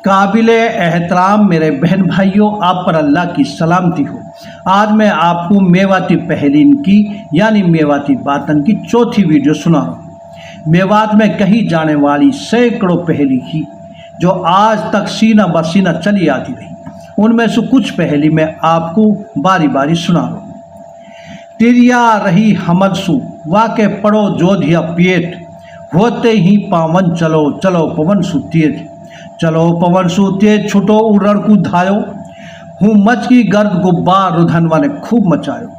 काबिल एहतराम मेरे बहन भाइयों, आप पर अल्लाह की सलामती हो। आज मैं आपको मेवाती पहलीन की यानी मेवाती बातन की चौथी वीडियो सुना रहा हूँ। मेवात में कही जाने वाली सैकड़ों पहेली की जो आज तक सीना बसीना चली आती रही, उनमें से कुछ पहेली मैं आपको बारी बारी सुना रहा हूँ। तिरिया रही हमलसु वाके पड़ो जोधिया पेट, होते ही पावन चलो चलो पवन सु तेज, चलो पवन सु तेज छुटो उरण को धायो, हूँ मच की गर्द गुब्बार रुधनवा ने खूब मचायो,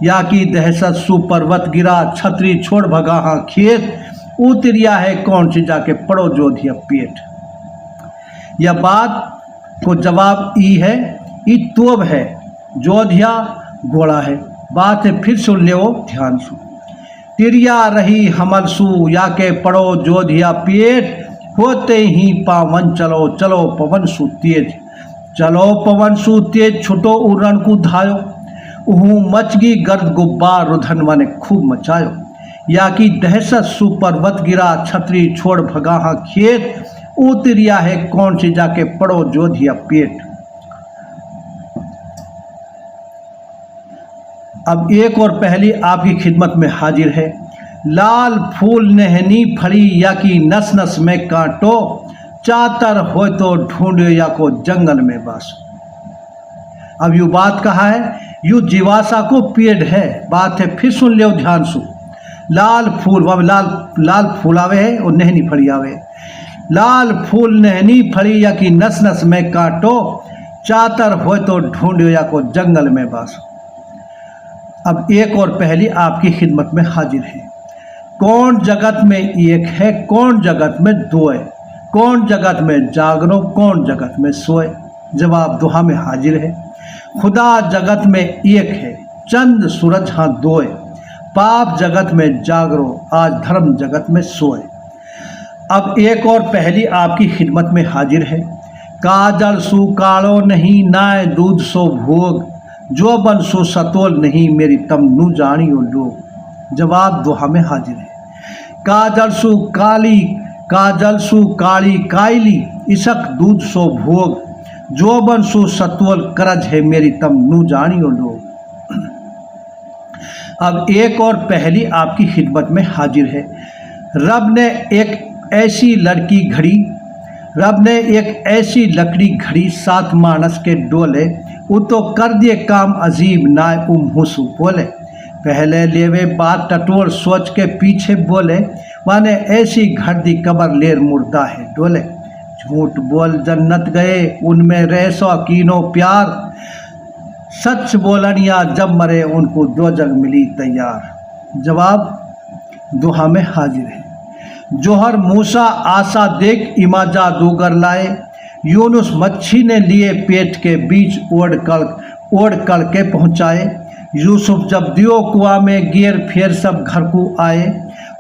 या की दहशत सु पर्वत गिरा छतरी छोड़ भगा हाँ खेत, उतरिया है कौन सी जाके पड़ो जोधिया पेट। यह बात को जवाब ई है, ई तोब है, जोधिया घोड़ा है। बात है फिर सुन ले वो ध्यान सु। तिरिया रही हमलसु या के पड़ो जोधिया पेट, होते ही पावन चलो चलो पवन सु तेज, चलो पवन सु तेज छुटो उड़न को धायो, उहू मचगी गर्द गुब्बार रुधनवा ने खूब मचायो, या की दहशत सु पर्वत गिरा छतरी छोड़ भगा हाँ खेत, उतरिया है कौन सी जाके पड़ो जोधिया पेट। अब एक और पहली आपकी खिदमत में हाजिर है। लाल फूल नहनी फड़ी या की नस नस में कांटो, चातर हो तो ढूंढो या को जंगल में बासो। अब यू बात कहा है, यू जीवासा को पेड़ है। बात है फिर सुन ले ध्यान सु। लाल फूल लाल फूल आवे है और नहनी फड़ी आवे। लाल फूल नहनी फड़ी या की नस नस में कांटो, चातर हो तो ढूंढो या को जंगल में बासो। अब एक और पहली आपकी खिदमत में हाजिर है। कौन जगत में एक है, कौन जगत में दो है, कौन जगत में जागरो, कौन जगत में सोए। जवाब दुहा में हाजिर है। खुदा जगत में एक है, चंद सूरज हाँ दो है, पाप जगत में जागरो, आज धर्म जगत में सोए। अब एक और पहली आपकी खिदमत में हाजिर है। काजल सु कालो नहीं नाय दूध सो भोग, जो बन सो सतोल नहीं मेरी तम नू जानियो लोग। जवाब दोहा में हाजिर है। काजल सु काली कायली, इसक दूध सो भोग, जो बन सो सतोल करज है मेरी तम नू जानियो लोग। अब एक और पहली आपकी खिदमत में हाजिर है। रब ने एक ऐसी लकड़ी घड़ी, सात मानस के डोले, वो तो कर दिए काम अजीब नाय हुसु बोले। पहले लेवे बात टटोल सोच के पीछे बोले, माने ऐसी घर दी कबर लेर मुर्दा है डोले। झूठ बोल जन्नत गए उनमें रह सो कीनो प्यार, सच बोलनिया जब मरे उनको दो जग मिली तैयार। जवाब दुहा में हाजिर है। जोहर मूसा आशा देख इमा जादूगर लाए, यूनुस मच्छी ने लिए पेट के बीच ओढ़ कर के पहुँचाए। यूसुफ जब दियो कुआ में गिर फिर सब घर को आए,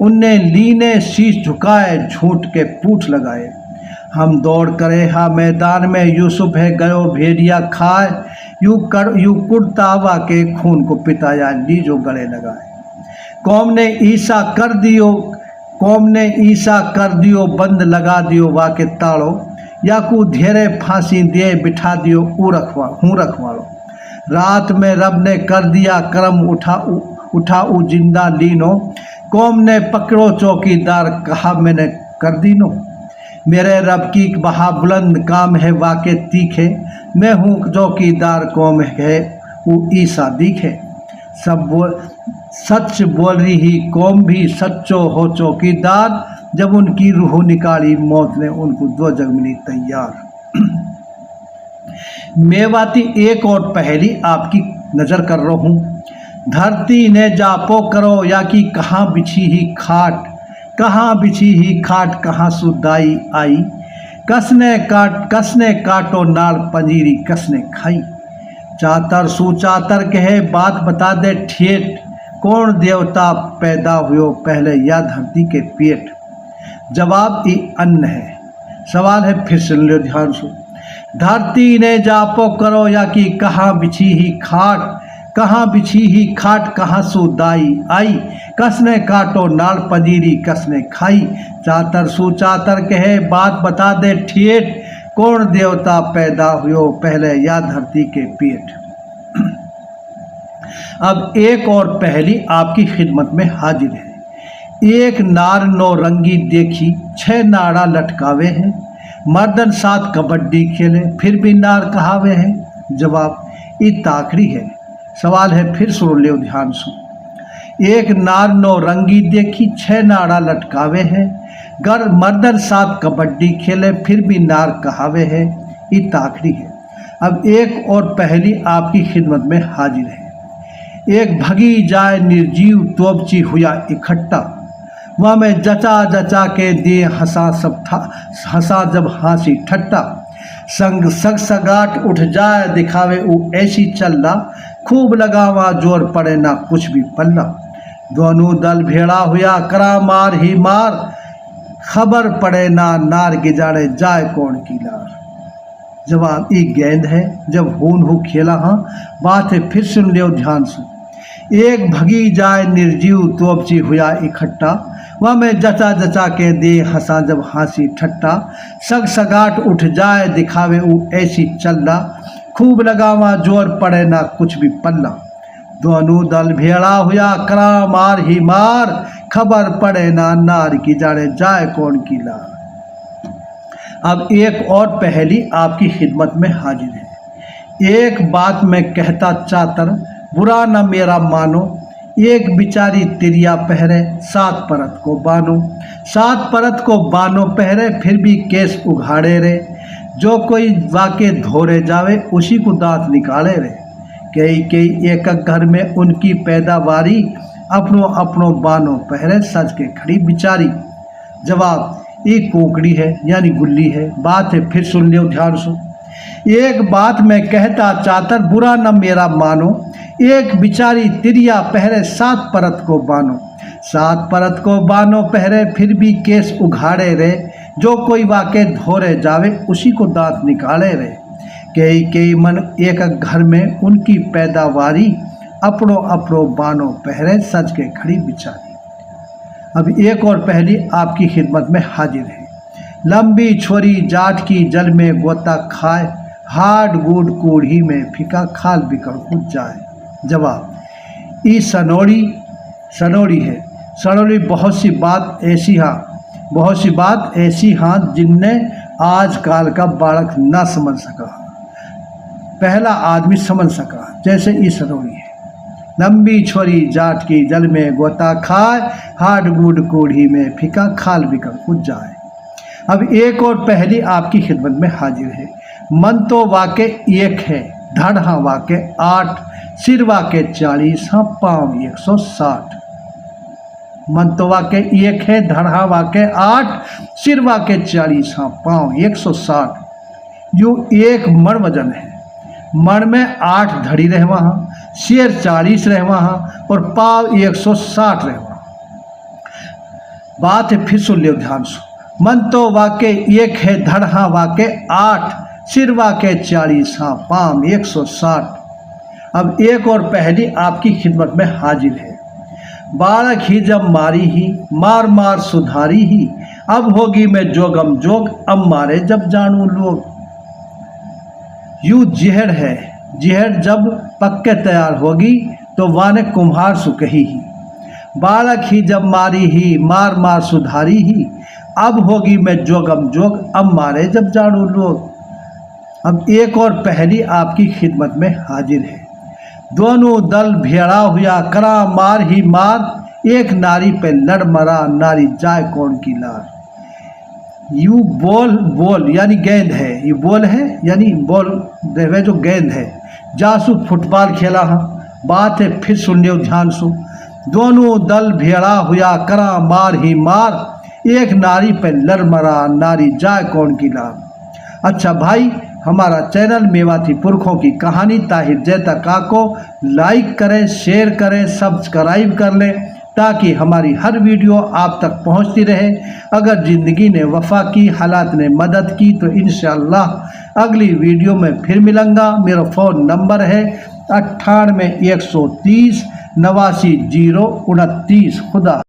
उनने लीने शीश झुकाए झूठ के पूठ लगाए। हम दौड़ करे हा मैदान में, यूसुफ है गयो भेड़िया खाए, यू कुर्तावा के खून को पिताया लीजो गले लगाए। कौम ने ईसा कर दियो बंद लगा दियो वाके ताड़ो, या को धेरे फांसी दे बिठा दियो हूँ रखवालो। रात में रब ने कर दिया करम उठा जिंदा लीनो, कौम ने पकड़ो चौकीदार कहा मैंने कर दीनो। मेरे रब की बहा बुलंद काम है वाके तीखे, मैं हूँ चौकीदार कौम है वो ईसा दिखे। सच बोल रही कौम भी सच्चो हो चौकीदार, जब उनकी रूह निकाली मौत ने उनको दो जग मिली तैयार। मेवाती एक और पहली आपकी नज़र कर रहा हूँ। धरती ने जापो करो या कि कहाँ बिछी ही खाट, कहाँ सुदाई आई, कसने काटो नाल पंजीरी कसने खाई। चातर सु चातर कहे बात बता दे ठेठ, कौन देवता पैदा हुयो पहले या धरती के पेट। जवाब ई अन्न है। सवाल है फिर सुन लो ध्यान से। धरती ने जापो करो या कि कहाँ बिछी ही खाट, कहाँ सुदाई आई, कसने काटो नाल पंजीरी कसने खाई। चातर सु चातर कहे बात बता दे ठेठ, कौन देवता पैदा हुयो पहले या धरती के पेट। अब एक और पहेली आपकी खिदमत में हाजिर है। एक नार नौरंगी देखी 6 नाड़ा लटकावे हैं, मर्दन 7 कबड्डी खेले फिर भी नार कहावे हैं। जवाब ये ताकड़ी है। सवाल है फिर सुन ले ध्यान से। एक नार नौरंगी देखी 6 नाड़ा लटकावे हैं, गर मर्दन 7 कबड्डी खेले फिर भी नार कहावे है। ये ताकड़ी है। अब एक और पहेली आपकी खिदमत में हाजिर है। एक भगी जाए निर्जीव तोबची हुआ इकट्ठा, वहाँ में जचा जचा के दे हंसा सब हंसा जब हंसी ठट्टा, संग सगसगाट उठ जाए दिखावे वो ऐसी चल्ला, खूब लगावा जोर पड़े ना कुछ भी पल्ला, दोनों दल भेड़ा हुआ करा मार ही मार, खबर पड़े ना नार गिजाड़े जाए कौन की लार। जवाब ये गेंद है जब हून हो खेला। हाँ बात है फिर सुन लियो ध्यान से। एक भगी जाए निर्जीव तोबची हुआ इकट्ठा, वह में जचा जचा के दे हंसा जब हंसी ठट्टा, सग सगाट उठ जाए दिखावे वो ऐसी चल्ला, खूब लगावा जोर पड़े ना कुछ भी पल्ला, दोनों दल भेड़ा हुआ करा मार ही मार, खबर पड़े ना नार की जाड़े जाए कौन की लार। अब एक और पहेली आपकी खिदमत में हाजिर है। एक बात मैं कहता चातर, बुरा न मेरा मानो, एक बिचारी तिरिया पहरे 7 परत को बानो, 7 परत को बानो पहरे फिर भी केस उघाड़े रे, जो कोई वाके धोरे जावे उसी को दांत निकाले रे, कई कई एक घर में उनकी पैदावारी, अपनों अपनों बानो पहरे सज के खड़ी बिचारी। जवाब ये कोकड़ी है यानी गुल्ली है। बात है फिर सुन लियो ध्यान से। एक बात मैं कहता चातर, बुरा न मेरा मानो, एक बिचारी तिरिया पहरे 7 परत को बानो, 7 परत को बानो पहरे फिर भी केस उघाड़े रे, जो कोई वाके धोरे जावे उसी को दांत निकाले रे, कई कई मन एक घर में उनकी पैदावारी, अपनों अपनों बानो पहरे सज के खड़ी बिचारी। अब एक और पहेली आपकी खिदमत में हाजिर है। लंबी छोरी जाट की जल में गोता खाए, हाड गुड कूढ़ी में फीका खाल बिकड़ कूद जाए। जवाब ई सनोड़ी है। सनोड़ी बहुत सी बात ऐसी हाँ जिनने आजकल का बालक ना समझ सका, पहला आदमी समझ सका, जैसे ई सनोड़ी है। लंबी छोरी जाट की जल में गोता खाए, हाड गुड कूढ़ी में फीका खाल बिकड़ कूद जाए। अब एक और पहेली आपकी खिदमत में हाजिर है। मन तो वाके एक है, धड़ हाँ वाके 8, सिर वाके 40, हाँ पाँव 160। मन तो वाके एक है, धड़ हाँ वाके 8, सिर वाके 40, हाँ पाँव 160। यो एक मण वजन है। मण में 8 धड़ी रहे वहाँ, सिर 40 रहे वहाँ और पाँव 160 रहे वहाँ। बात है फिर सुन लियो ध्यान से। मन तो वाके एक है, धड़ हाँ वाके 8, सिर वाके 40, हाँ पाँव 160। अब एक और पहेली आपकी खिदमत में हाजिर है। बालक ही जब मारी ही, मार मार सुधारी ही, अब होगी मैं जोगम जोग, अब मारे जब जानू लोग। यू जहर है, जहर जब पक्के तैयार होगी तो वाने कुम्हार सुकही ही। बालक ही जब मारी ही, मार मार सुधारी ही, अब होगी मैं जोगम जोग, अब मारे जब जानू लोग। अब एक और पहेली आपकी खिदमत में हाजिर है। दोनों दल भेड़ा हुआ करा मार ही मार, एक नारी पे लड़ मरा, नारी जाए कौन की लार। यू बॉल यानी गेंद है, ये बॉल है यानी बॉल देवे जो गेंद है। जासू फुटबॉल खेला। हाँ बात है फिर सुन लियो ध्यान सो। दोनों दल भेड़ा हुआ करा मार ही मार, एक नारी पे लड़ मरा, नारी जाए कौन की लार। अच्छा भाई, हमारा चैनल मेवाती पुरखों की कहानी ताहिर जैता का को लाइक करें, शेयर करें, सब्सक्राइब कर लें, ताकि हमारी हर वीडियो आप तक पहुंचती रहे। अगर ज़िंदगी ने वफा की, हालात ने मदद की, तो इंशाअल्लाह अगली वीडियो में फिर मिलूँगा। मेरा फ़ोन नंबर है 98 130 89 029। खुदा।